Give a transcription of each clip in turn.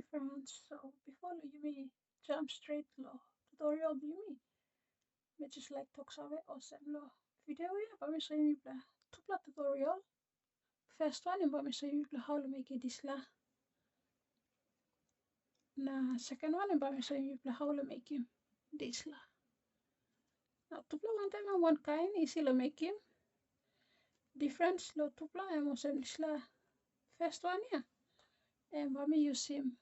friends, so before you may jump straight lo tutorial me just like talk sabe awesome lo video ya but me show you tupla tutorial. First one and me show you how to make it this la. Na second one and me show you how to make him this la. Now tupla one time and one kind easy to make him. Difference lo tupla and also this la. First one yeah. And me use him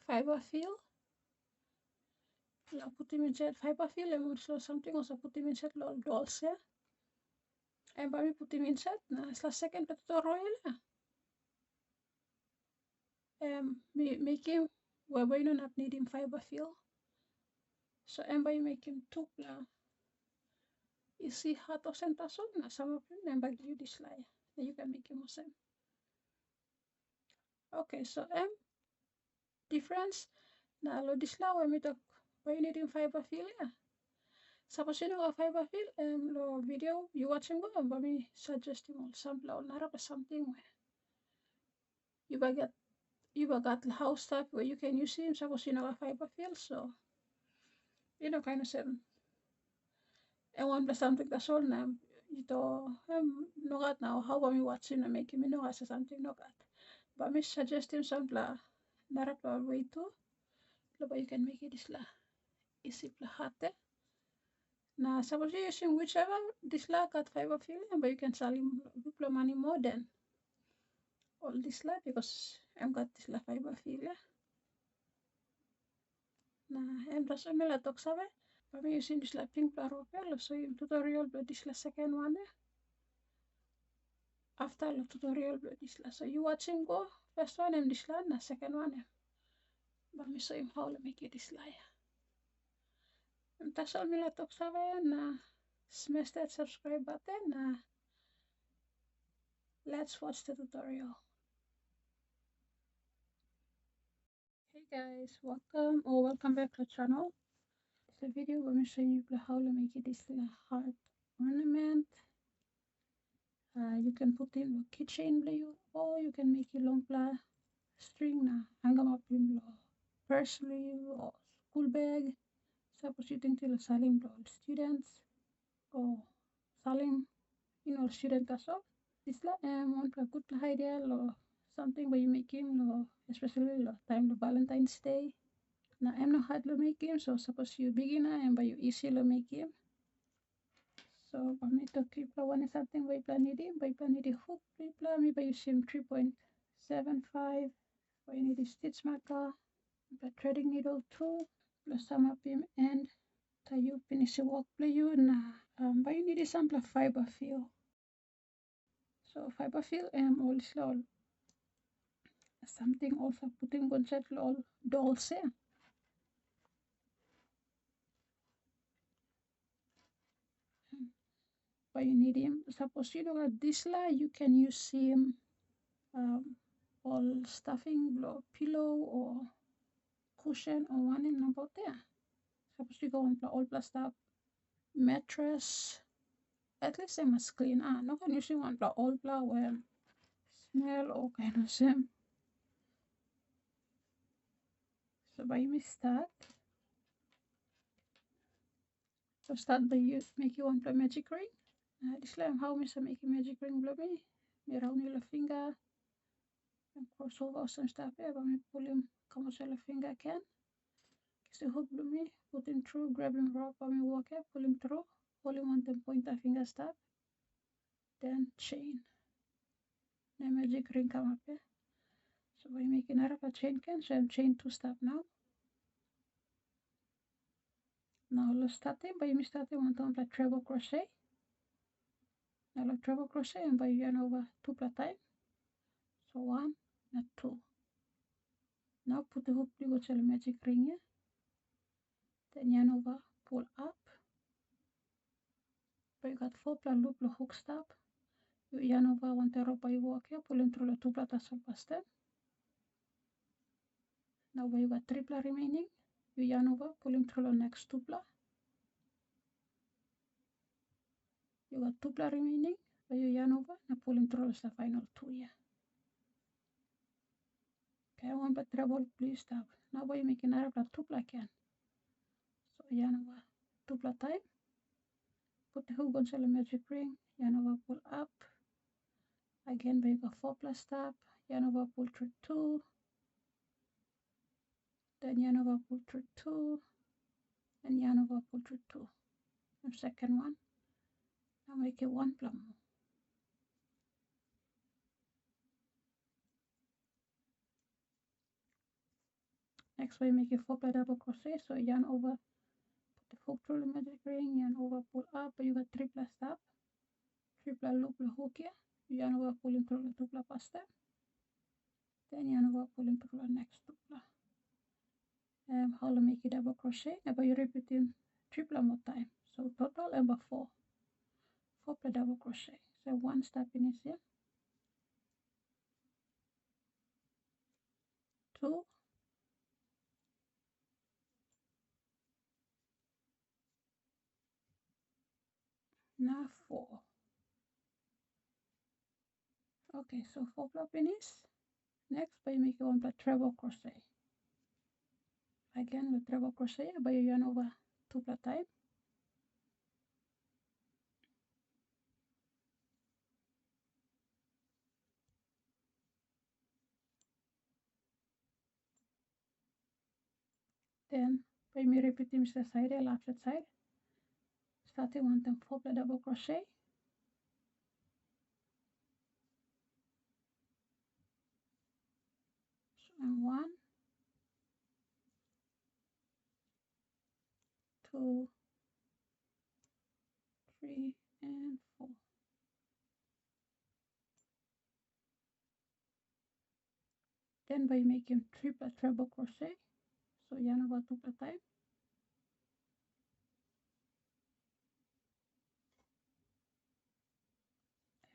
fiber fill. La put him inside fiber fill and also something also put him inside lo dolls yeah. And me put him inside na it's la second tutorial yeah. Make him where we do not need him fiber fill. So by make him tupla. You see how to send us on some of them and you this layer. Then you can make him same. Okay, so difference now lo this layer we talk why you need him fiber fill yeah. Suppose you know a fiber fill lo video you watching go and me suggesting all sample or not something where you got the house type where you can use him. Suppose you know a fiber fill so you know kind of seven. And one plus something that's all now. Ito no got now how about me watching and making me know as something no got. But me suggest him some la narapla way too. But you can make it this la Isipla Heart. Now suppose you're using whichever this la got fiber filling, but you can sell him money more than all this la because I'm got this la fiber filling. Now I'm just a mela talk sabe. But me using this la pink flower so in tutorial but this la second one. After the tutorial this la so you watching go first one and this la na second one but me show him how to make it this la that's all me la talk sabe na smash that subscribe button na let's watch the tutorial. Hey guys, welcome back to the channel. The video where me show you how to make it this heart ornament. You can put in a keychain blue or you can make a long string na hang them up in purse sleeve or school bag. Suppose you think till Salim all students or Salim, student as well. This one a good idea or something where you make him especially time the Valentine's Day. Now I'm not hard to make him, so suppose you beginner and by you easy to make him. So for me to keep one is something by plan it in, by plan it hook plan me by using 3.75 by you need a stitch marker, by threading needle 2 plus sum up him and you finish the work play you na but you need a sample fiber fill. So fiber fill also something also putting concept all dolls yeah. But you need him. Suppose you don't have this la you can use him all stuffing pillow or cushion or one in about there. Suppose you go and all plus stuff mattress. At least they must clean. No can use one all where smell or kind of same. So by me start. So start by you make you one magic ring. This is how me make a magic ring blow me. Me round your finger and cross over some stuff here, but me pull him come out your finger can. Kiss the hook blow me, put him through, grab him rope, but me walk here, pull him through, hold him on the pointer finger stop, then chain. Now magic ring come up here. So by making a chain can, so I'm chain 2 step now. Now let's start it by me starting one time like treble crochet. Now like treble crochet and by yarn over 2 time. So 1 and 2. Now put the hook you go to the magic ring here. Then yarn over, pull up. But you got 4 loop the hook stop. You yarn over 1 rope by walk here, pulling through the 2 step. Now you got 3 remaining. You yarn over, pulling through the next 2 You got 2 remaining, but you yarn over and pulling through the final 2 here. Okay, one but treble please stop. Now by making another tupla again. So Yanova tupla type. Put the hook on the magic ring. Yanova pull up. Again make a 4 plus stop. Yanova pull through 2. Then Yanova pull through 2. And Yanova pull through 2. And second one. Now make it 1 plum. Next we make a 4 ply double crochet. So yarn over, put the hook through the magic ring, yarn over, pull up. You got 3 plus stop. 3 plus loop the hook here. Yarn over, pulling through the 2 plus past step. Then yarn over, pulling through the next 2 plus. How to make a double crochet? Now you repeating 3 plus more time. So total number 4. 4 plus double crochet. So 1 step in is here. 2. Now 4. Okay, so 4 plus finish. Next, by making 1 plus treble crochet. Again, with treble crochet, by yarn over 2 plus time. Then, by me repeating the side, left side, starting on the 4 plus double crochet. And 1, 2, 3, and 4. Then by making 3 plus treble crochet, so yarn over 2 plus time.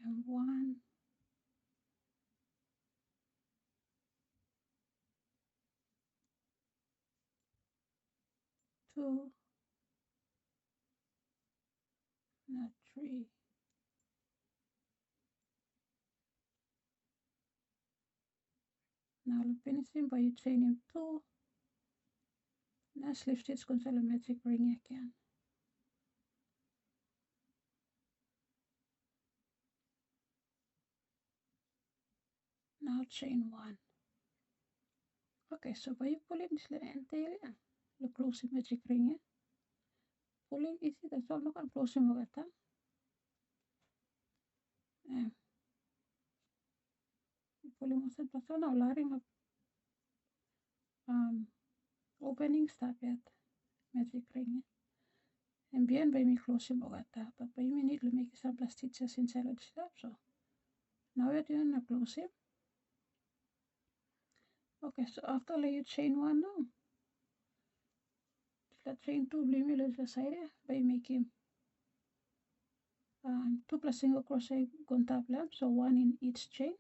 And 1, 2, and 3. Now finishing by chaining 2. Now slip stitch con the magic ring again. Now chain 1. Okay, so by pulling this little entail, the closing magic ring, pulling easy, that's all. Look, closing magata. Pulling most of the now layering opening stop at magic ring. And bien by me closing magata, but by me need to make some stitches inside the step. So now we're doing a closing. Okay, so after you chain 1 now, the chain 2 blue the side by making 2 plus single crochet on top lamp, so 1 in each chain,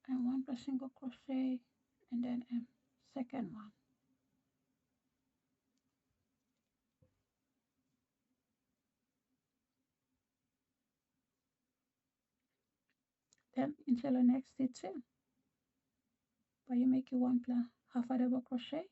and 1 plus single crochet, and then second one. Then into the next stitch, by you make 1 plus half a double crochet,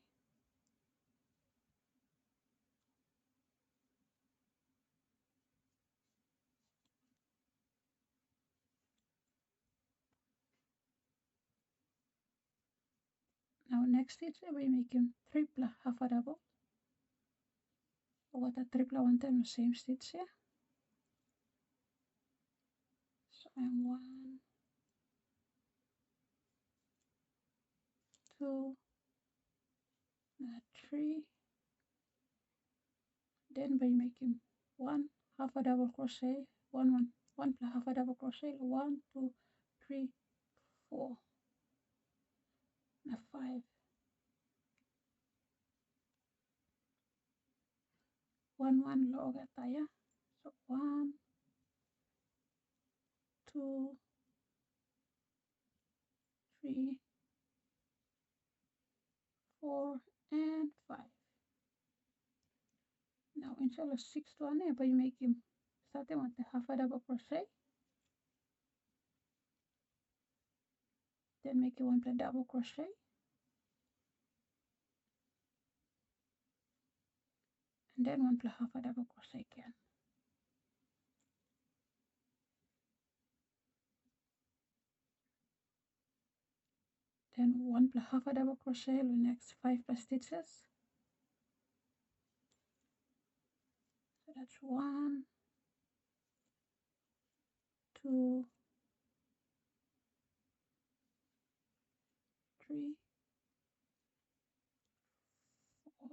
now next stitch we're making 3 plus half a double, what a 3 plus 1 time the same stitch here. So I'm 1, 2, 3, then by making 1 half a double crochet, 1 plus half a double crochet, 1, 2, 3, 4, and 5. 1 log ataya. So 1, 2, 3, 4, and 5. Now inside the 6th one, by making starting with the half a double crochet, then make you 1 plus double crochet, and then 1 plus half a double crochet again. Then 1 plus half a double crochet the next 5 plus stitches. So that's 1, 2, 3, 4,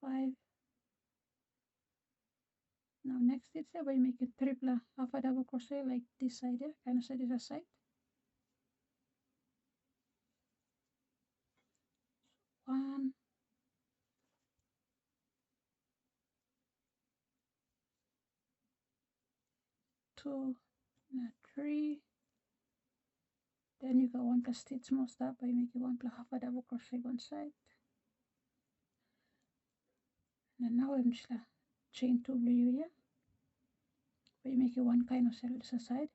5. Now next stitch here, we make a triple half a double crochet like this side here, kind of side is a side. 1, 2, 3. Then you go 1 plus stitch more step by making 1 plus half a double crochet one side. And now I'm just chain 2 blue here. By making 1 kind of cell this side,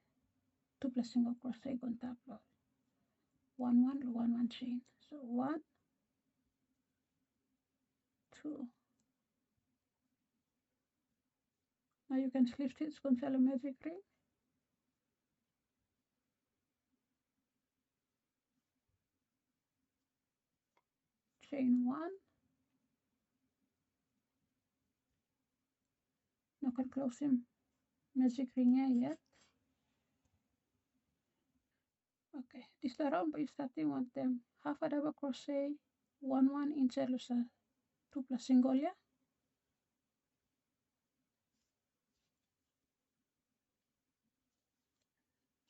2 plus single crochet on top of 1 1 1 1 chain. So 1, 2. Now you can slip stitch on Salim magic ring. Chain 1. Now can close him magic ring here yet. Okay, this is around by starting with them half a double crochet, 1 1 inside the 2 plus single here.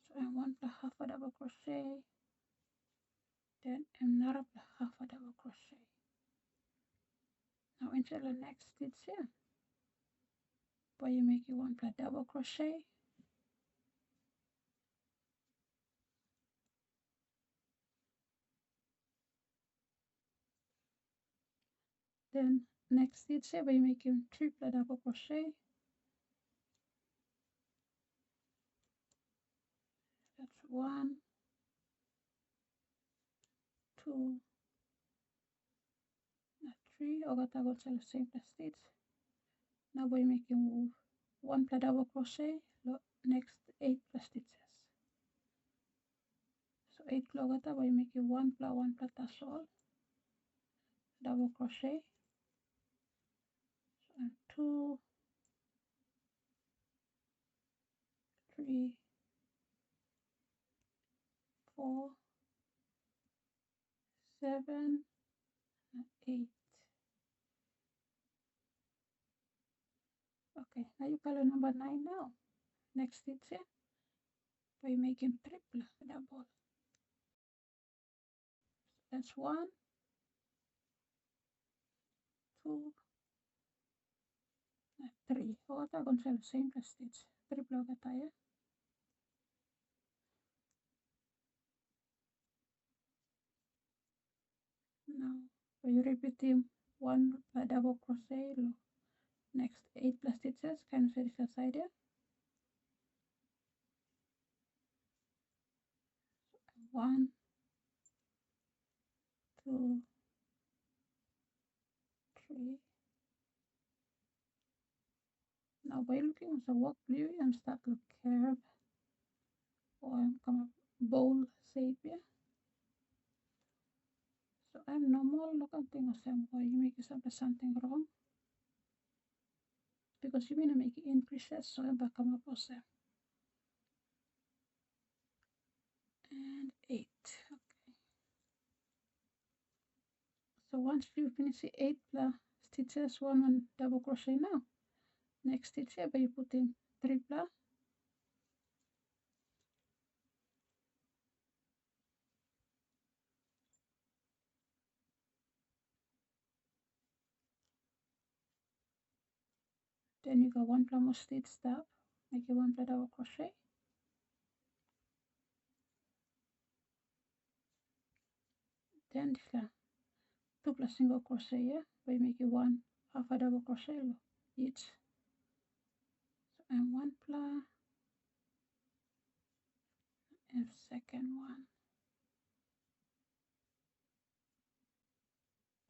So and 1 plus half a double crochet, then another plus half a double crochet. Now inside the next stitch here, but you make it 1 plus double crochet, then next stitch here, but you make him 3 plus double crochet. That's 1, 2, 3. I got the same plus stitch. Now we're making 1 plus double crochet, next 8 plus stitches. So 8 clogata we're making 1 plus tassel, double crochet. So 2, 3, 4, 7, 8. Okay, now you color number 9 now. Next stitch here, we're making triple double. That's 1, 2, 3. Oh, I'm going to the same plus stitch. Triple gata here. Now we're repeating 1 double crochet, next 8 plus stitches, kind of this side here. 1, 2, 3. Now by looking at the work blue, I'm start to curve or come up bowl shape here. So I'm normal looking thing of some why you make something wrong. Because you mean to make increases, so I'm back come up also. And 8. Okay. So once you finish the 8 plus stitches, 1 double crochet now. Next stitch here, but you put in 3 plus. Then you got 1 plus more stitch stop, make it 1 plus double crochet. Then this 2 plus single crochet here, by making 1 half a double crochet each. So and 1 plus, second one.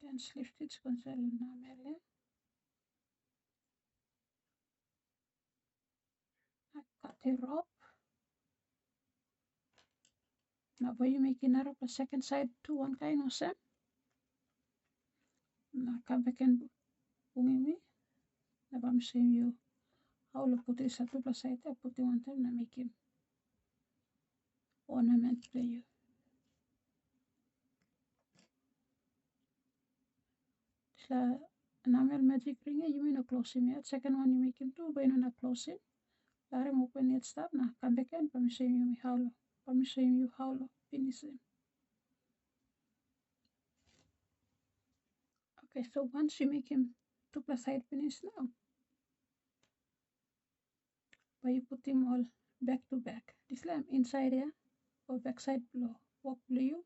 Then slip stitch conceal namel. I cut the rope. Now when you make another the second side to one kind of same. Now come back and bungimi. Now I'm showing you how to put this satu plus side. I put it one time. Now make him ornament for you. This namel magic ring. You mean a close him yet? Second one you make him two, but you not close him. Let him open it. Stop now. Come back and I'm showing you how to. I'm showing you how to finish him. Okay, so once you make him two plus side finish now, but you put him all back to back. This lamp inside here or back side below. Walk blue.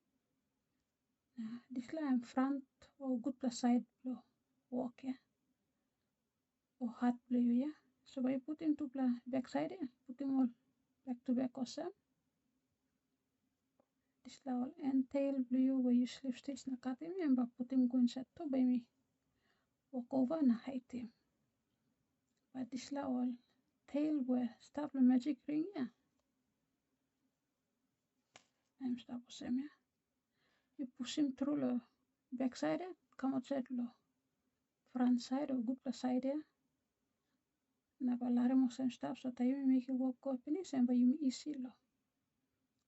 This lamp front or good plus side below. Walk here. Or heart blue, yeah. So by put him to back side here, put him all back to back also. This all and tail blue where you slip stitch na cut him and put him go inside to by me. Walk over and hide him. But this all tail where start the magic ring, yeah. I'm stop with him, yeah. You push him through the back side, come outside the front side or good side, yeah. Now let him same stuff so that you make it walk up in and by you easy lo.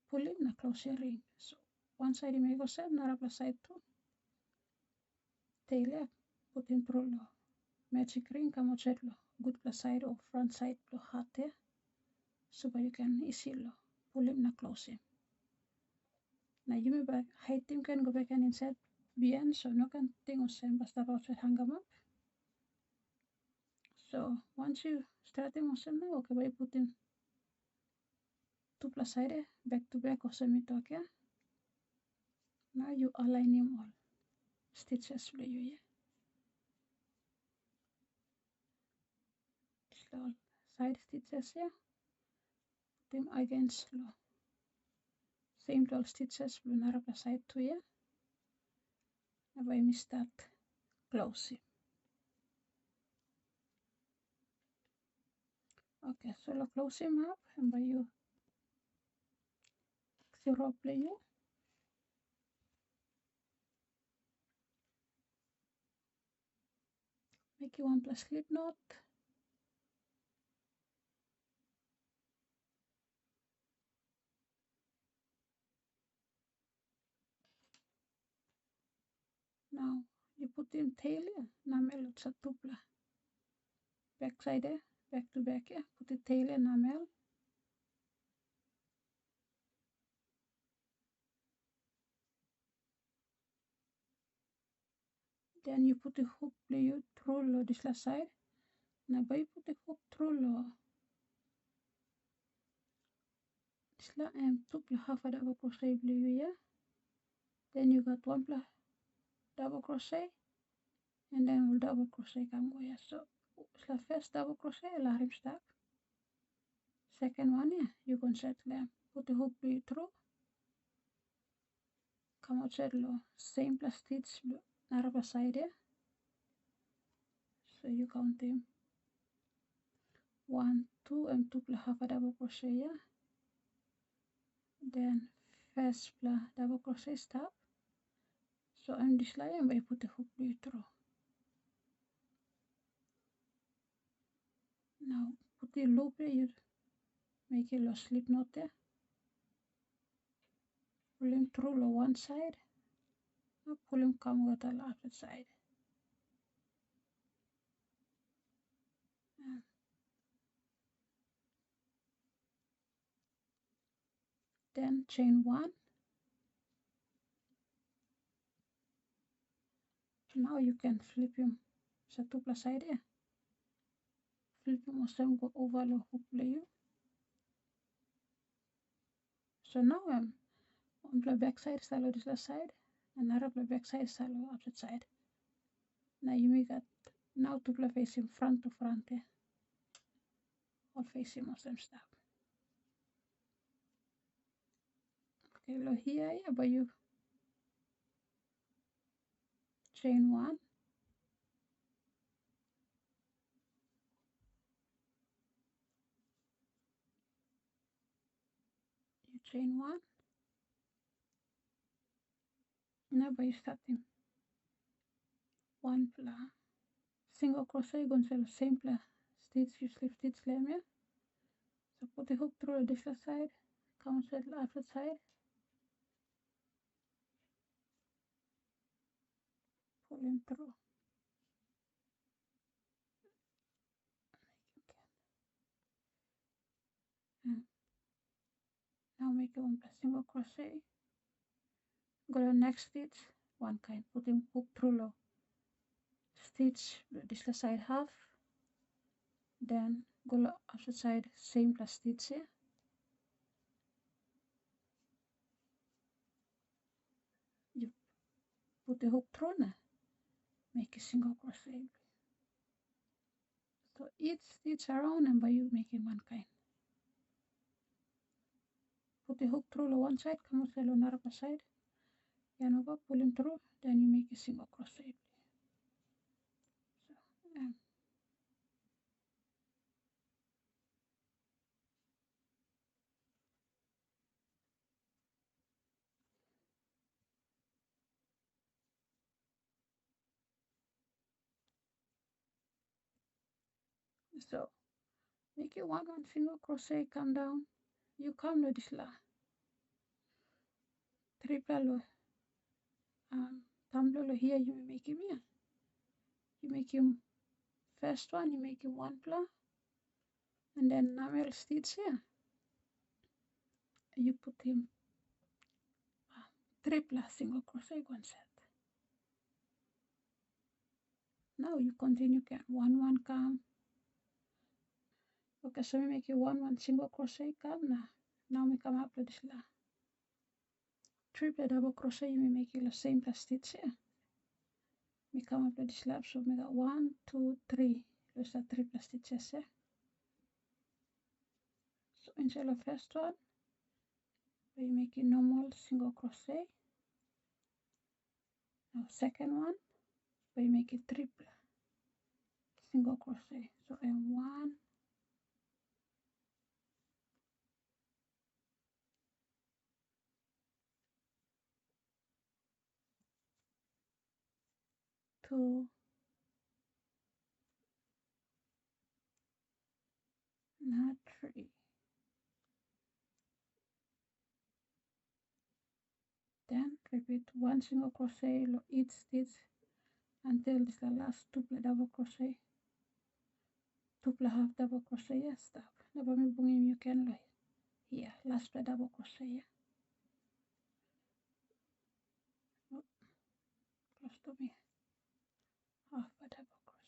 Pull him na close your ring. So one side you make yourself, another side too. Tail, yeah. Put him through the magic ring, come outside the good side or front side the heart there. So you can easy lo. Pull him na close him. Now you may back height him can go back and inside bien so no can thing or same basta outside hang him up. So once you start him or same now, okay, by put him two plus side back to back or same it okay. Now you align him all stitches for you, yeah. Slow side stitches here. Put him against slow. Same 12 stitches for another side too, yeah. Now by me start closing. Okay, so I'll close him up and by you zero play you. Make you one plus slip knot. Now you put in tail here. Namel satu pula. Back side here, back to back here. Put the tail here, namel. Then you put the hook play through this last side. Now by you put the hook through this la two half a double crochet blue here. Then you got one plus double crochet and then we'll double crochet come go here. So the first double crochet let him stop. Second one here, you can set them. Put the hook blue through. Come outside same plus stitch another side here. So you count them 1, 2 and 2 plus half a double crochet here. Then first plus double crochet stop. So I'm this line and I put the hook blue through. Now put the loop here, make a little slip knot there. Pull him through one side. Now pull him come with the opposite side. Then chain 1. Now you can flip him satu plus side here. Flip him also go over the hook layer. So now I'm on the back side shallow this left side and another back side shallow opposite side. Now you make that now to face him front to front here. Or face him or some stuff. Okay, lo here, yeah, but you chain one, you chain one, now but you starting one pla, single crochet, going to the same pla, stitch, you slip stitch lem, yeah. So put the hook through the different side, come to the other side, pull him through. And now make one plus single crochet, go to the next stitch, one kind, put him hook through low, stitch this side half, then go to opposite side, same plus stitch here, you put the hook through now, make a single crochet. So each stitch around and by you making one kind. Put the hook through the one side, come out the another side, yarn over, pull him through, then you make a single crochet. So, so make it one single crochet, come down, you come to this la triple tumbler here, you make him here. You make him first one, you make him one pla, and then number stitch here. You put him triple single crochet one set. Now you continue can one come. Okay, so we make it one single crochet come now. Now we come up to this la triple double crochet, we make it the same plus stitch here. We come up to this lap, so we got 1, 2, 3. There's a triple stitches here. So inside the first one, we make a normal single crochet. Now second one, we make a triple single crochet. So in 1, 2, not 3. Then repeat 1 single crochet each stitch until this the last 2 double crochet. 2 half double crochet, yeah, stop. Never me bunging you can like here, last double crochet, yeah. Oh, close to me. Half a double crochet.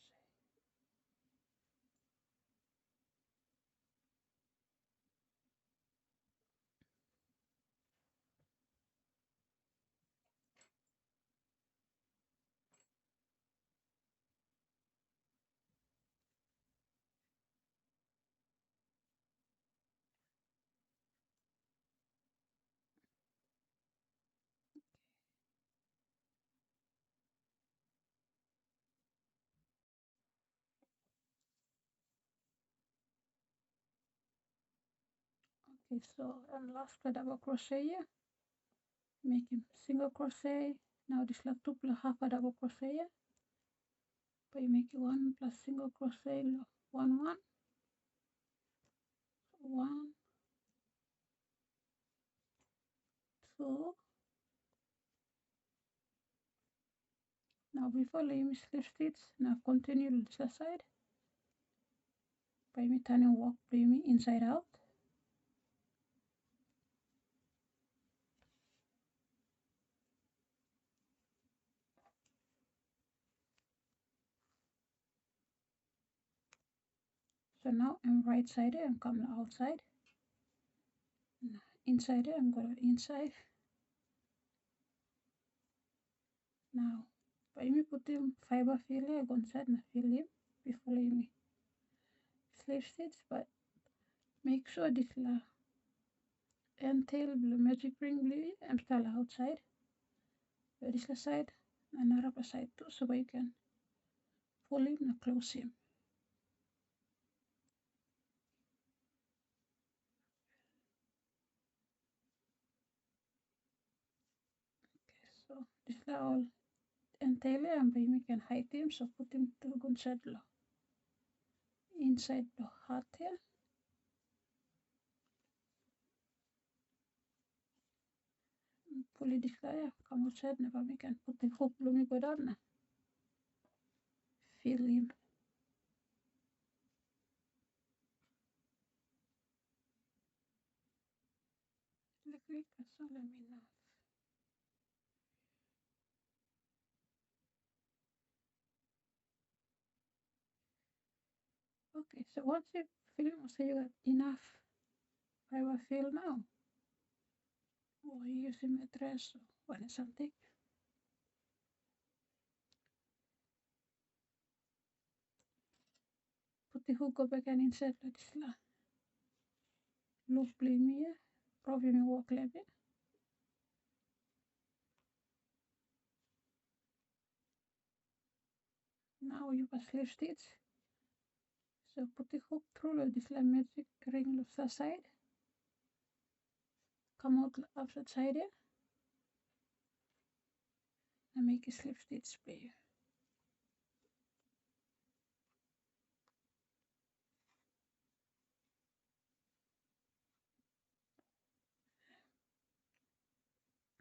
Okay, so last double crochet here, making single crochet. Now this last 2 half a double crochet here, but you make 1 plus single crochet, 1, 1, 1, 2. Now before you slip stitch, now continue to this side by me turning work by me inside out. So now I'm right side, I'm coming outside. Now inside, I'm going inside. Now by me putting fiber fill here, I'm going inside and fill him before me slip stitch, but make sure this entail blue magic ring blue emstala outside. This side and another side too, so you can pull him and close him. Okay, so this is all entail and we can hide him, so put him to inside the heart here. Pull it this guy, come outside, never we can put the hook blue go down. Feel him. Click, so let me know. Okay, so once you feel so you got enough fiber fill now, or you use a mattress or something. Put the hook back and insert this loop here. Probably walk level. Now you pass slip stitch. So put the hook through this magic ring left side. Come out opposite side here. And make a slip stitch play.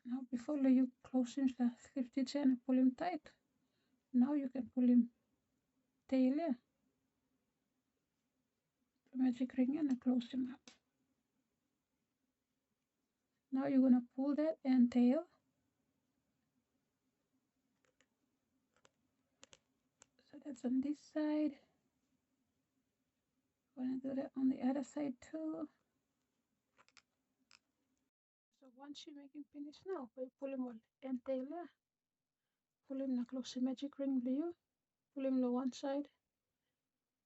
Now before you close him the slip stitch and pull him tight. Now you can pull him tail here. The magic ring and close him up. Now you're gonna pull that and tail. So that's on this side. Gonna do that on the other side too. So once you make him finish now, we pull him all and tail there. Pull him na close the magic ring blue. Pull him to one side.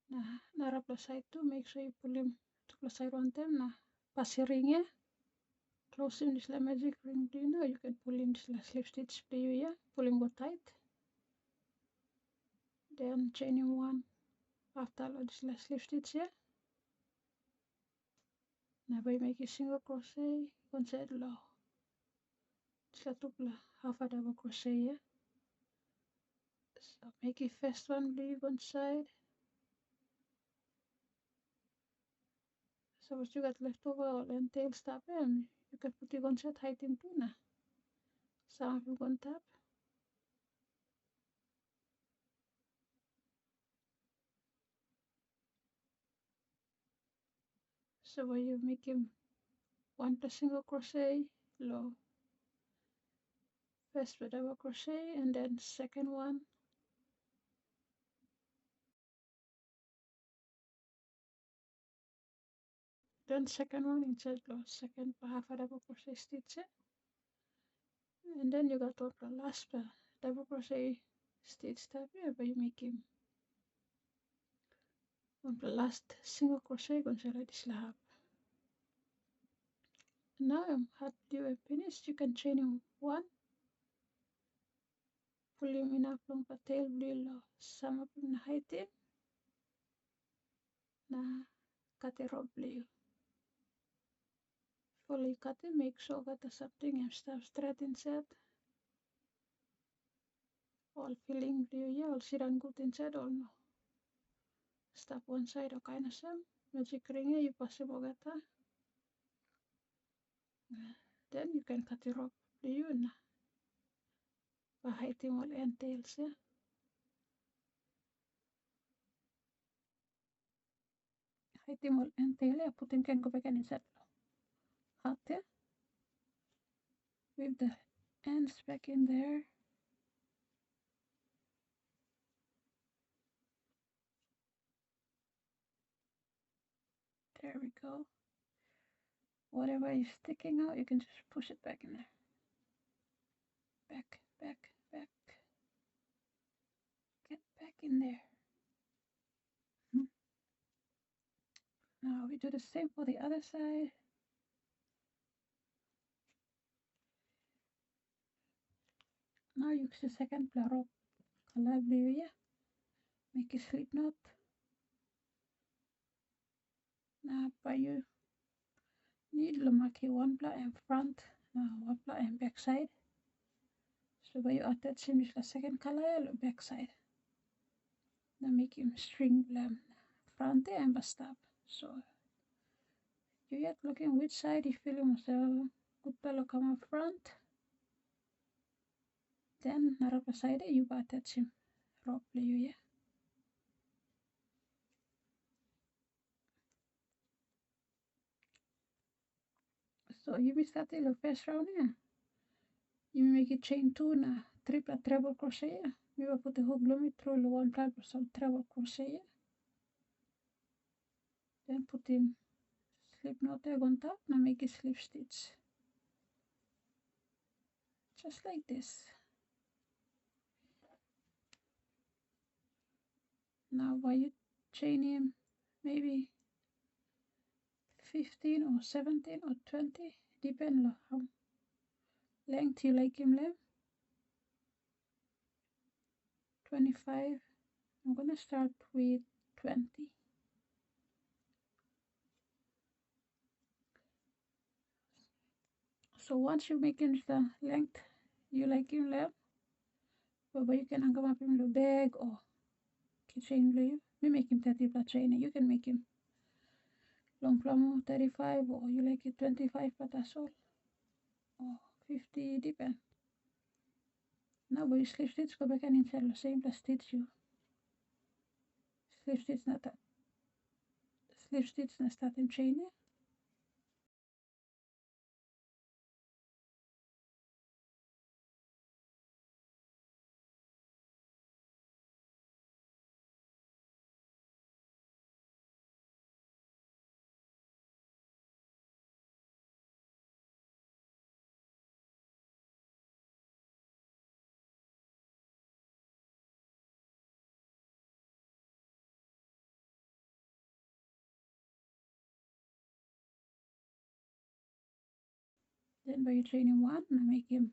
Na rap the side too. Make sure you pull him to the side one time. Na pass the ring here. Close him this la magic ring blue. Now you can pull him this la slip stitch blue here. Pull him go tight. Then chain him one after this la slip stitch here. Now by make a single crochet, one side low. Just la double half a double crochet here. So make a first one blue one side. So what you got left over and tail stop and you can put it one side height in too now. Some of you one tap. So when you make him one single crochet, low. First with double crochet and then second one. Then second one inside low, second half a double crochet stitch. And then you got to the last double crochet stitch tab here, but you make him on the last single crochet going to like this lap. Now after you have finished, you can chain him one. Pull him in up long the tail blue low. Some of him height him. Now cut it up blue. Fully cut it, make sure that there's something and stuff straight inside. All filling blue, yeah, all sit and good inside, all no. Stop one side or kind of some. Magic ring here, you pass it over. Then you can cut it up blue now. But height him all end tails, yeah. Height him all end tail, yeah. Put him can go back and inside. Hot, yeah. With the ends back in there. There we go. Whatever is sticking out, you can just push it back in there. Back, back, back. Get back in there. Now we do the same for the other side. you can second plaro kalabli ya. Make a slip knot. Now pa you need lumaki one pla and front, one pla and back side. So by you attach him the second color back side. Now make him string front and bastap. So you yet looking which side you feel yourself good pelo come up front. Then narapa side you attach him properly you yeah. So you be starting the first round here. You make it chain 2 na triple treble crochet. You will put the hook glue through the one triple some treble crochet. Then put in slip knot egg on top. Now make a slip stitch. Just like this. Now while you chain him maybe 15 or 17 or 20, depend on how length you like him length. 25. I'm gonna start with 20. So once you make him the length you like him length, but you can hang up him the bag or keychain blue. We make him 30 plus chain. You can make him long plum 35 or you like it 25 patasol or 50 depend. Now when you slip stitch go back and inside the same plus stitch you slip stitch not that slip stitch na start him chain. Then by you chain him one and make him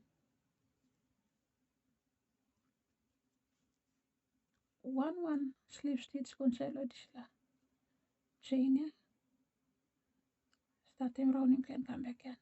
1 slip stitch conceal additional chain. Start him round him can come back again.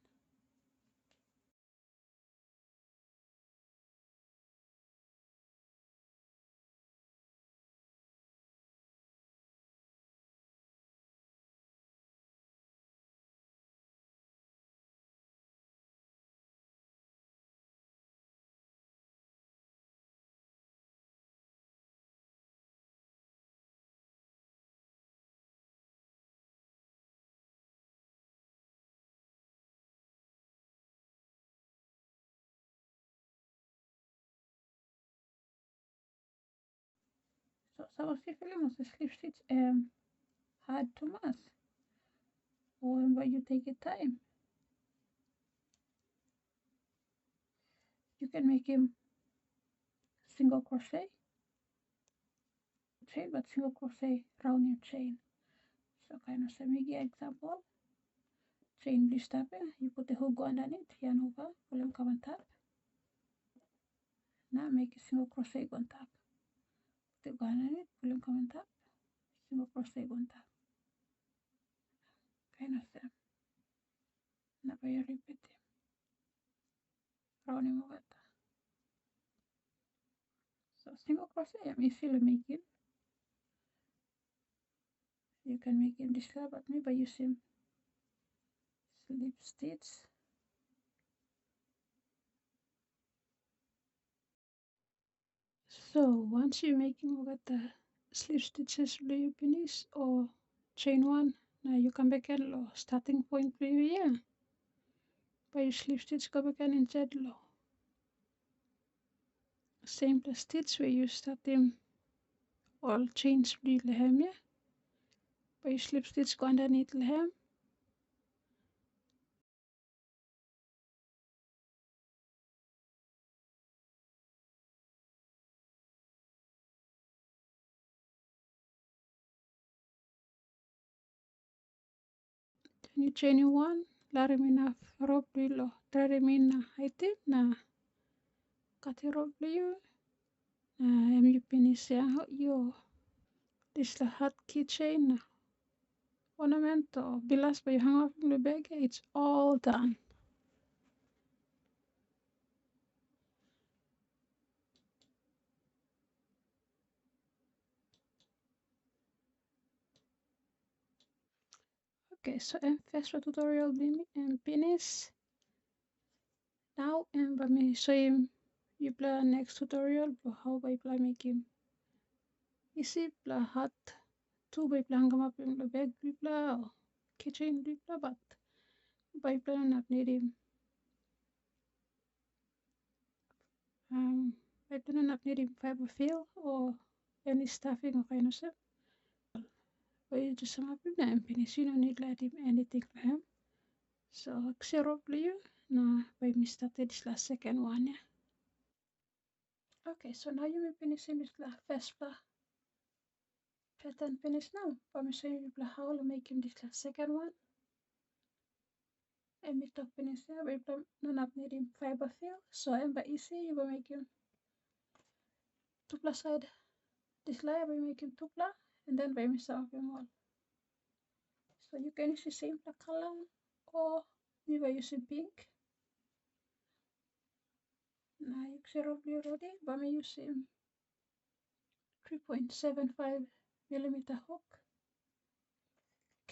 So some of the films slip stitch hard to mass. Or when you take your time. You can make him single crochet chain but single crochet round your chain. So kind of say make example. Chain blue tapping, you put the hook underneath, yarn over, pull them come on top. Now make a single crochet on top. Put the go underneath, pull them come on top, single crochet on top. Kind of same. Now you repeat them. Round him over. So single crochet, I'm easily making. You can make him this color, but maybe using slip stitch. So once you're making over the slip stitches will you finish or chain one, now you come back and low starting point blue here. By your slip stitch go back and inside low. Same plus stitch where you start them all chains blue lehem yeah. By your slip stitch go underneath lehem. Then you chain in one, larim enough rope blue low, thread him in item na katiro blue. You finish your Isipla Heart Keychain ornament or bilas by hang up in the bag. It's all done. Okay, so first tutorial and finish. Now let me show you play next tutorial how I play making Isipla Heart 2 by playing up in the bag play kitchen play but by playing up needing by playing up needing fiber fill or any stuffing or kind of stuff. But you just sum up and finish. You don't need let him anything for him. So xero you now by me started this last second one, yeah. Okay, so now you will finish this last first pattern finish now. But me show you how to make him this last second one. And me top finish here, we don't have needing fiber fill. So I'm by easy, you will make him tupla side. This layer we make him tupla and then by me some him all. So you can use the same color or you were using pink. Now you xero blue already, but me using 3.75 millimeter hook.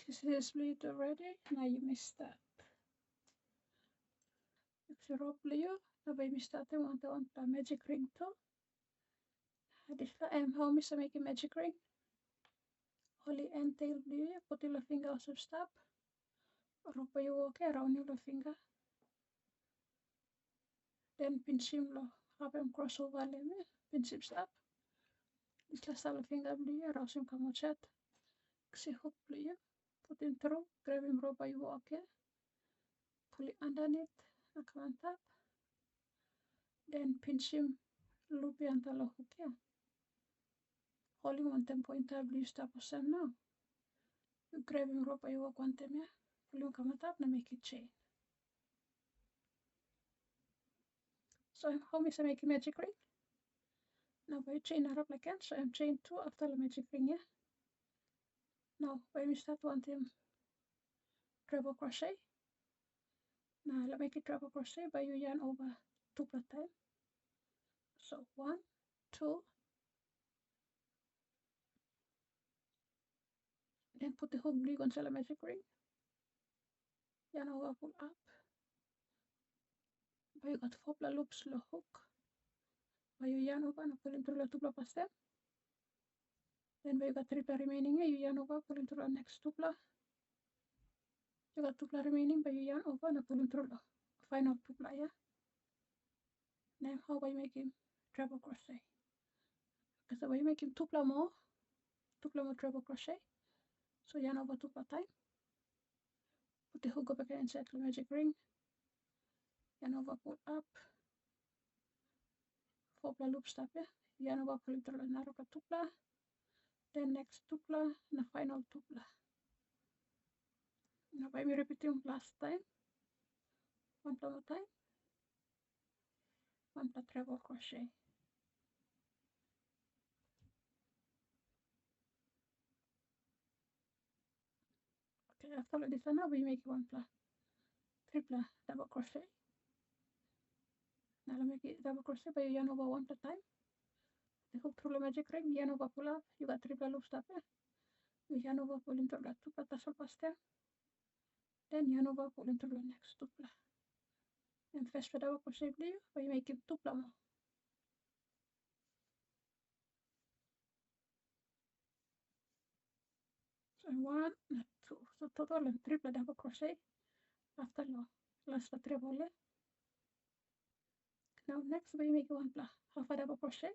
This is blue already. Now you may start. Xero blue. Now by me starting on the magic ring too. This how me make a magic ring. Only end tail blue. Put your finger also stop. Ropa you walk around your finger. Then pinch him lo. Have him cross over lemon. Pinch him stop. This last all finger blue. Around him come out chat. See hook blue. Put him through. Grab him ropa you walk. Pull it underneath. Come on top. Then pinch him. Loop and the hook. Yeah. Holding one tempo in tab blue stop of some now. You grab him rope you walk one time, yeah. Pull him come up and make it chain. So how me make a magic ring? Now by chain up like that, so I'm chain 2 after the magic ring, yeah. Now when we start one time treble crochet. Now let's make it treble crochet by you yarn over 2 per time. So 1, 2, then put the hook blue on the magic ring. Yarn over, pull up. But you got 4 loops the hook. But you yarn over and pull into the 2 per step. Then you got 3 remaining, you yarn over, pull into the next 2 you got 2 remaining, but you yarn over and pull into the final 2 yeah. Now how by making treble crochet? Because by making 2 more treble crochet. So yarn over 2 time. Put the hook up again inside the magic ring. Yarn over, pull up. 4 loop stop, yeah. Yarn over, pull into the narrow 2 then next 2 and the final 2 Now by me repeating last time, 1 more time, 1 treble crochet. Okay, after this one now we make 1 triple double crochet. Now make it double crochet by yarn over 1 time. The hook through the magic ring, yarn over, pull up, you got triple loop stop, yeah. You yarn over, pull into the 2 tassel pass then yarn over, pull into the next 2 and first for double crochet blue by making 2 more. So 1, 2, so total and triple double crochet after the last treble. Now next we make 1 half a double crochet.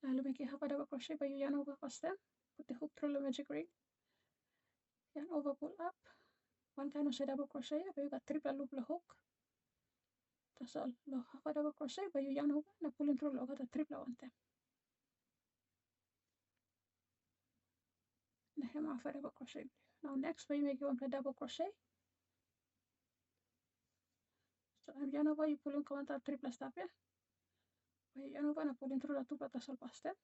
Now you make a half a double crochet by yarn over first put the hook through the magic ring, yarn over, pull up, 1 kind of double crochet, but you got triple loop the hook. That's all. Now half a double crochet by you yarn over and pull in through the triple 1 time. Now half a double crochet. Now next we make 1 double crochet. So I'm yarn over, you pull in come on triple step, yeah? But you yarn over and pull in through the tupla tassel step.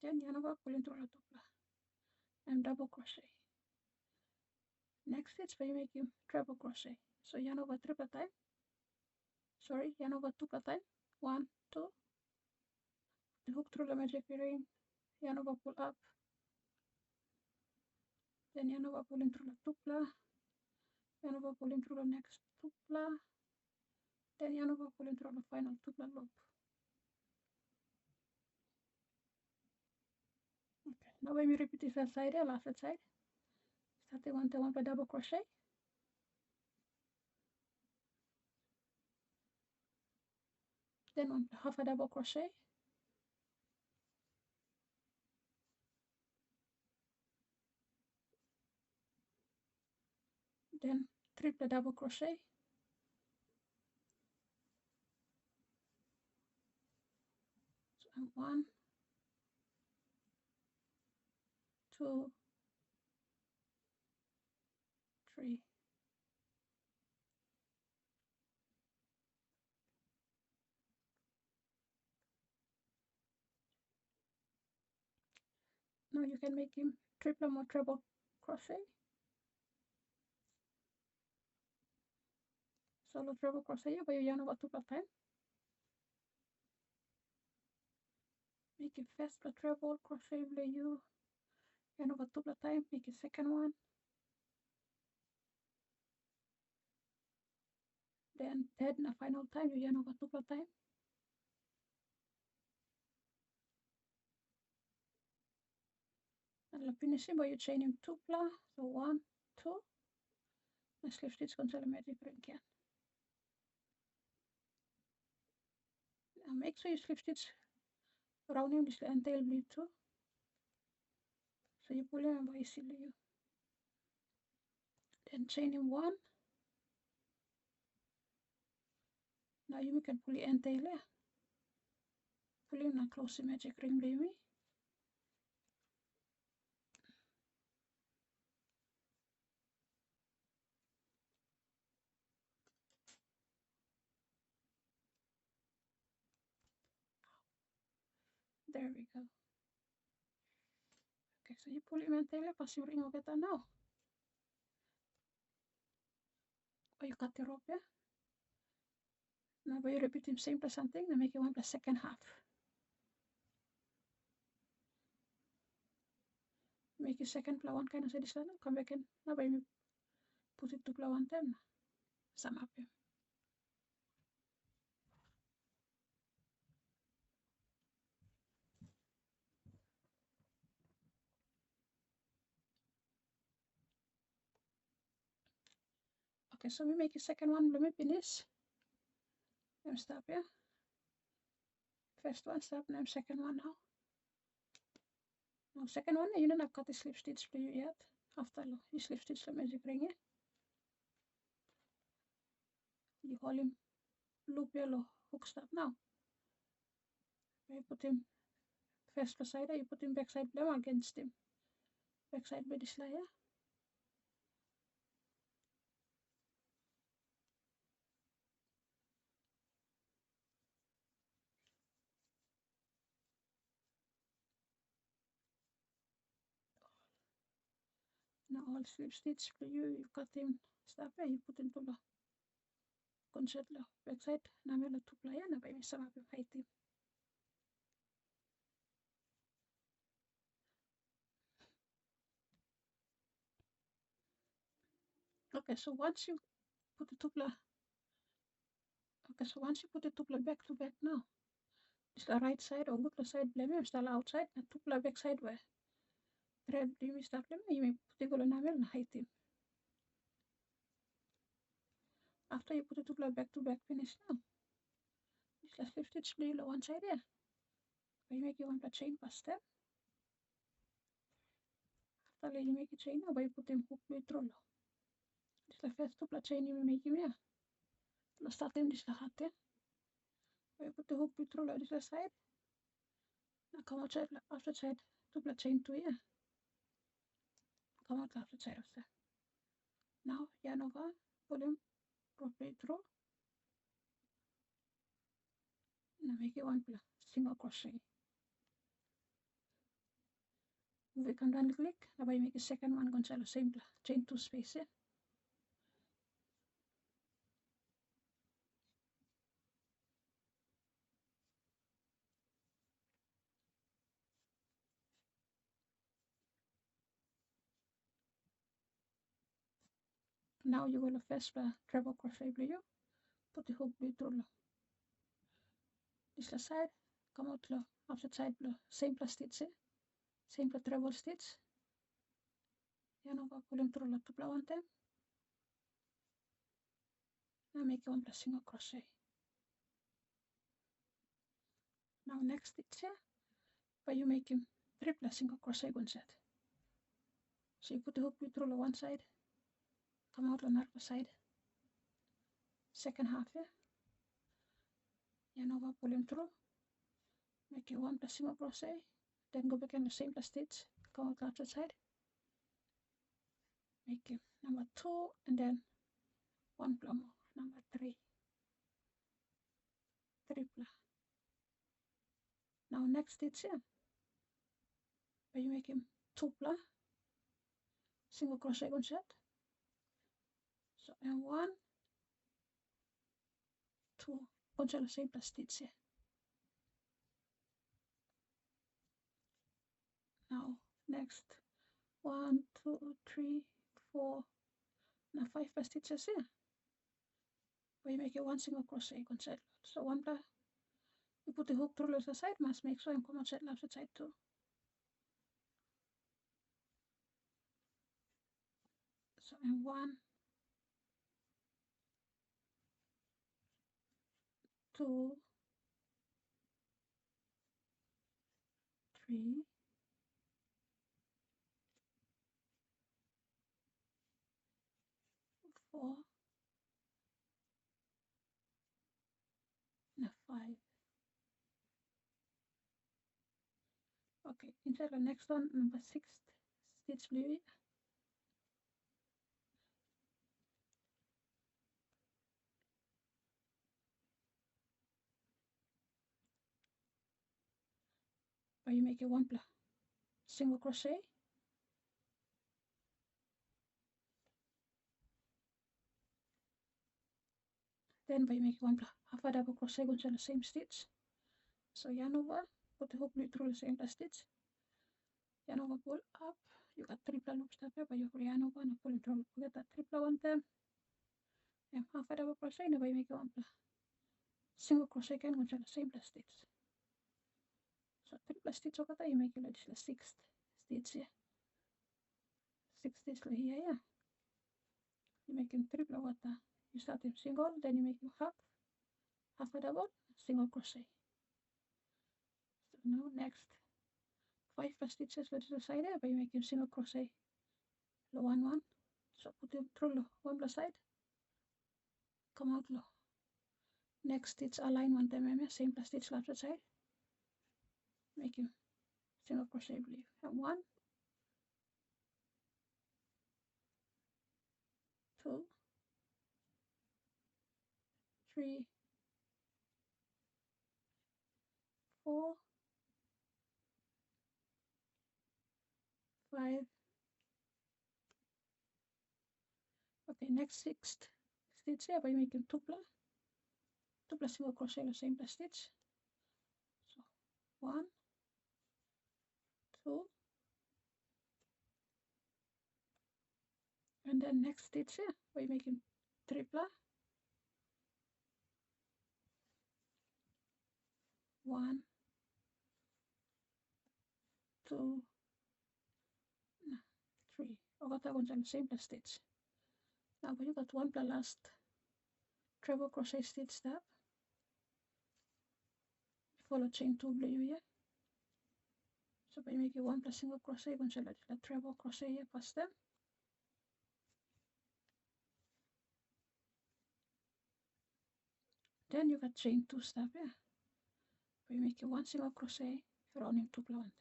Then yarn over, pull in through the tupla and double crochet. Next stitch where you make you treble crochet. So yarn over triple time. Sorry, yarn over tupla time. 1, 2. The hook through the magic ring. Yarn over, pull up. Then yarn over, pull in through the tupla. Yarn over, pull in through the next tupla. Then yarn over, pull in through the final tupla loop. Okay, now when we repeat this side, last side, starting one by double crochet. Then one half a double crochet. Then triple double crochet. So 1, 2, 3. Now you can make him triple more treble crochet. Solo treble crochet but you yarn over two time. Make it first the treble crochet blue you yarn over two time, make a second one. Then third and final time you yarn over two time. And finishing by you chain him two pla, so 1, 2. And slip stitch until the magic ring again. Now make sure you slip stitch around him this and tail bleed too. So you pull him by you. Then chain him 1. Now you can pull the end tail here. Pull him and close the magic ring baby. There we go. Okay, so you pull him and tail pass your ring over there now. Or you cut the rope here. Now by you repeat him same plus something, then make it 1 plus second half. Make your second plus 1 kind of say this one, come back in. Now by me put it to plus 1 time. Sum up here. Okay, so we make a second one, let me finish. Then stop here. First one stop, now second one now. Now second one, you don't have cut the slip stitch for you yet. After you slip stitch the magic ring here. You hold him loop yellow hook stop now. You put him first side, you put him backside blame against him. Backside by this layer. Now all slip stitch for you cut him stop here, you put him to the concert backside, now we'll two player, now baby some of you height him. Okay, so once you put the tupla, back to back now, it's the right side or good side blame, it's the outside, and tupla back side where thread you start blame, you may put the golden navel and height him. After you put the tupla back to back finish now, it's the slip stitch blue one side here. You make you 1 plus chain per step. After you make a chain now, you put him hook blue through. It's the first tupla chain you make him here. Now start him this the hat here. You put the hook blue through this the side. Now come outside after side tupla chain 2 here. Come out after side of that. Now yarn over, pull him Rotate through. Now make it one plus single crochet. Move it down click. Now I make a second one, going to the same chain 2 space here. Now you will first treble crochet blue. Put the hook blue through this side. Come out opposite side blue. Same plus stitch here. Same plus treble stitch. Yarn over, pulling through the two one time. Now make one plus single crochet. Now next stitch here, but you making 3 plus single crochet one set. So you put the hook through the one side, come out on the other side, second half here, yarn over, pulling through, make it 1 plus single crochet, then go back in the same plus stitch, come out the other side, make it number 2, and then 1 plus more, number 3, 3 plus. Now next stitch here, but you make him 2 plus single crochet one set. So and 1, 2, go to the same plus stitch here. Now next 1, 2, 3, 4, now 5 plus stitches here. But you make it 1 single crochet on side. So 1 plus. You put the hook through the side, must make sure and come outside left side too. So and 1, 2, 3, 4, and 5. Okay, inside the next one, number 6 stitch blue. But you make it 1 plus single crochet. Then by make 1 plus half a double crochet into the same stitch. So yarn over, put the hook through the same stitch. Yarn over, pull up. You got 3 plus loops there, but you yarn over and pull it through. Get that 3 plus one time. And half a double crochet, now by make 1 plus single crochet again into the same stitch. So 3 plus stitch over there, you make it like the 6th stitch here. 6 stitch here, yeah. You make him 3 plus water. You start him single, then you make him half a double, single crochet. So now next 5 plus stitches with the side here, but you make him single crochet. The 1 1. So put him through the 1 plus side. Come out low. Next stitch align one time, same plus stitch left side. Make him single crochet blue. And 1, 2, 3, 4, 5. Okay, next 6th stitch here, but you make him 2 plus single crochet the same plus stitch. So 1, 2, and then next stitch here, we make him 3 plus 1, 2, 3. Over that one's on the same plus stitch. Now when you got 1 plus last treble crochet stitch step, follow chain 2 blue here. So by making 1 plus single crochet, going to let the treble crochet here past them. Then you got chain 2 step here. By making 1 single crochet, rounding 2 plus 1.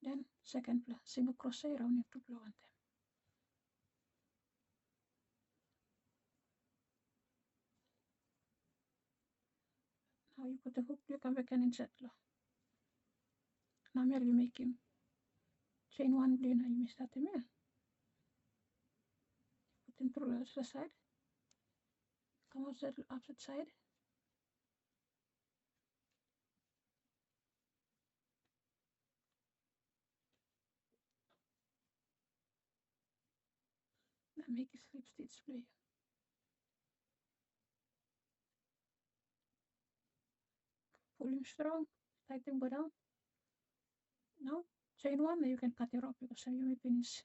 Then second plus single crochet, rounding 2 plus 1. you put the hook, you come back and insert lo. Now you make him chain one blue. Now you start him here. Put him through the side. Come out the opposite side. Now make a slip stitch blue. Pull him strong. Tighten him, go down. Now chain one. Now you can cut your rope because you may finish.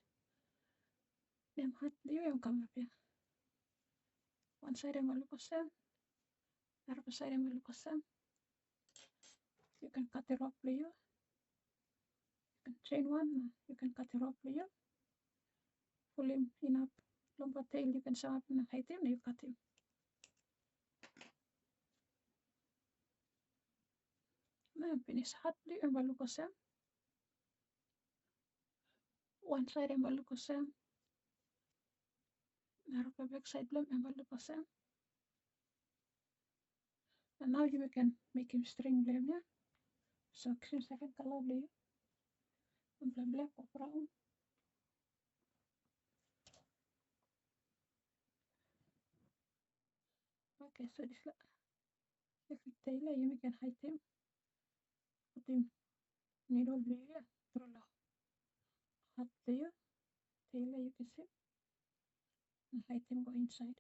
Them hot blue come up here. One side and one look same. The other side and one look same. You can cut the rope blue. You can chain one. You can cut the rope blue. Pull him in up. Long tail. You can sew up and height him. You cut him. Now finish hot blue and one look same. One side and one look same. The back side blue and one look same. And now you can make him string blue, yeah? So second color blue. Black or brown. Okay, so this tailor you can height him. Put him needle blue, yeah? Through the hot blue. Tailor you can see. And height him go inside.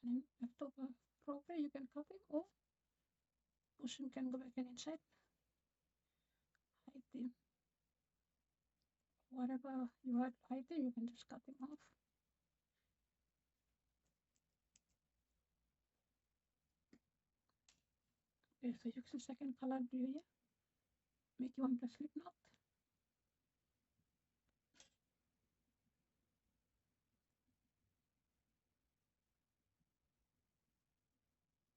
And after proper you can cut him or push him can go back and inside. Height him. Whatever you had height him, you can just cut him off. Okay, so use the second color blue here. Make you 1 plus slip knot.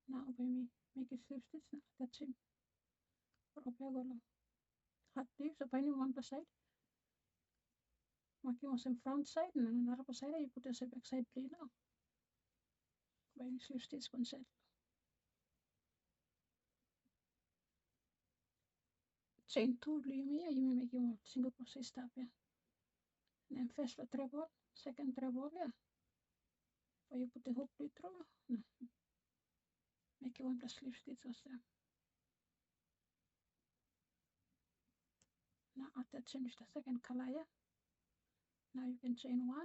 Now when we make a slip stitch, now attach him. Hot blue, so find him 1 plus side. Marking was in front side and then another side you put the back side blue now. When slip stitch one side. Chain 2 blue here, you may make your single crochet step here. And then first a treble, second treble here. Or you put the hook blue through. No. Make you 1 plus slip stitch also. Now attach him with the second color here. Now you can chain 1.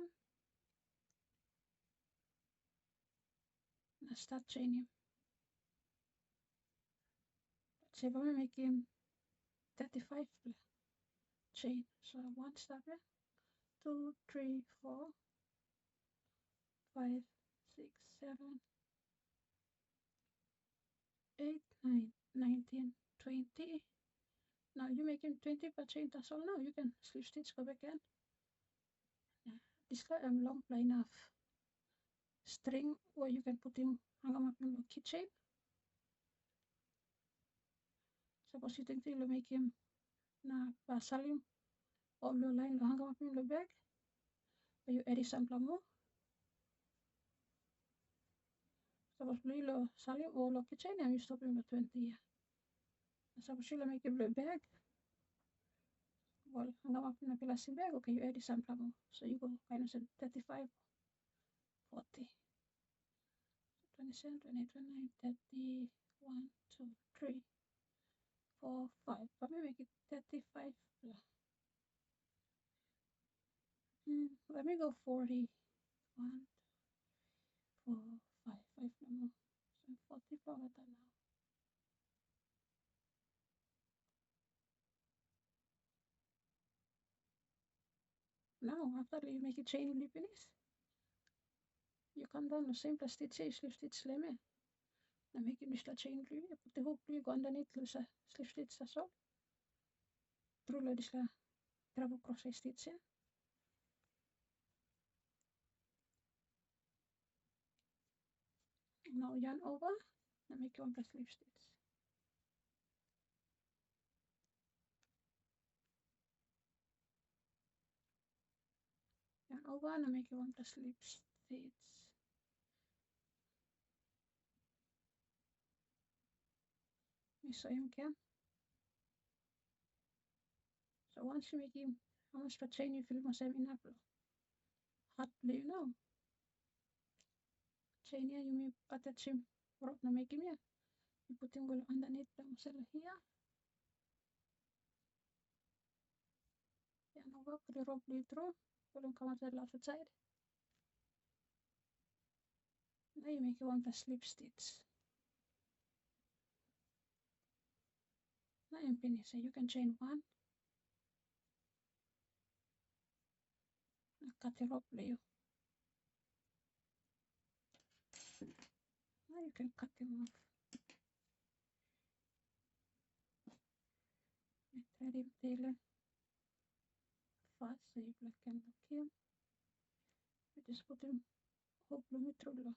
Now start chaining. Let's say we make him 35 chain. So 1 step here. 2, 3, 4, 5, 6, 7, 8, 9, 19, 20. Now you make him 20 per chain tassel. Now you can slip stitch, go back in. This long line of string where you can put him hang him up in your keychain. Suppose you think you'll make him na Salim or lo line lo hang him up in the bag. Or you add some more. Suppose blue lo Salim or lo keychain and you stop him at 20 here. Suppose you'll make him the bag. Well, hang up in a plastic bag, okay, you add some more. So you go kind of 35, 40, 27, 28, 29, 30, 1, 2, 3, 4, 5. But maybe make it 35. Let me go 40. 1, 4, 5, 5 more. So 44 now. Now, after you make a chain in the finish, you come down the same plus stitch, slip stitch, lemme. Now make it the chain blue, you put the hook blue, go underneath, lose a slip stitch, that's all. Through this treble crochet stitch here. Now yarn over, now make 1 plus slip stitch. over and make you want to sleep states. So him can. So once you make him, how much to chain you feel must have enough. Hot blue now. Chain here, you may attach him rope na make him here. You put him well underneath the muscle here. And over, put the rope blue through. Put him come out the left side. Now you make you want to sleep stitch. Now I'm finished. So you can chain one. Cut the rope blue. Now you can cut him off. Thread him tailor fast so you can look him. You just put him hook blue through the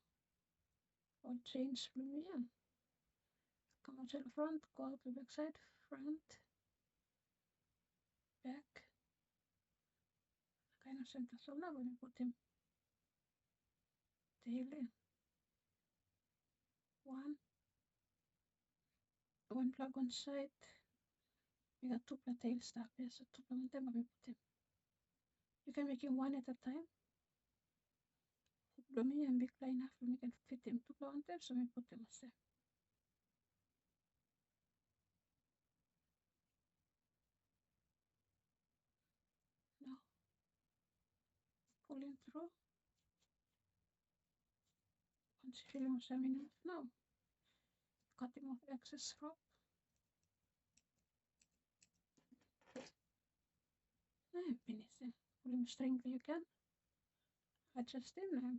or change blue here. Come out to the front, go out the back side, front, back. Kind of center. So now when you put him tailor. One plug on side. We got two tail stop here, so two plug on them, we put him. You can make him one at a time. Hook me and big line enough, we can fit him two plug on them, so we put him as there. Now pull him through. Once you feel him having enough, now cut him off excess rope. And finish him. Pull him strength you can. Adjust him now.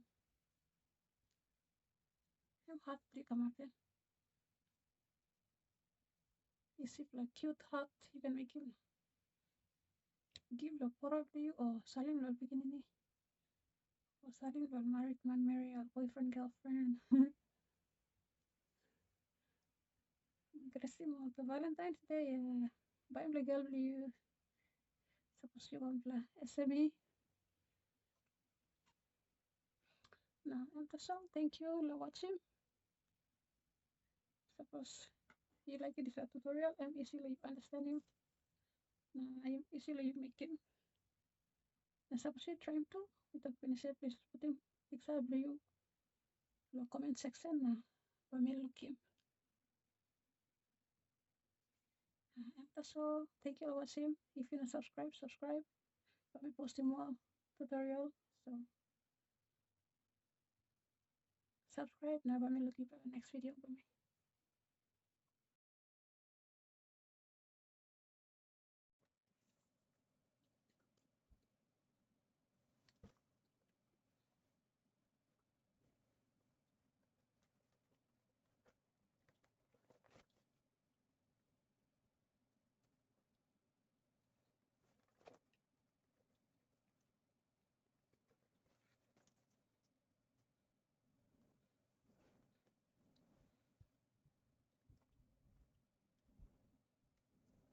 Him hot, please come up here. Isipla cute hot, you can make him. Give the probably or Salim will begin ini. Or Salim will married man marry or boyfriend girlfriend. Gressimo to Valentine's Day. Buy him the girl you. Suppose you want to SME. Now, and the song, thank you for watching. Suppose you like this tutorial, I'm easily understanding. Now, I am easily making. And suppose you try to, without finish it, please put him exactly you. The comment section na pamilukim. And that's all. Thank you for watching. If you don't subscribe, subscribe. I'll be posting more tutorial. So subscribe na pamilukim for the next video.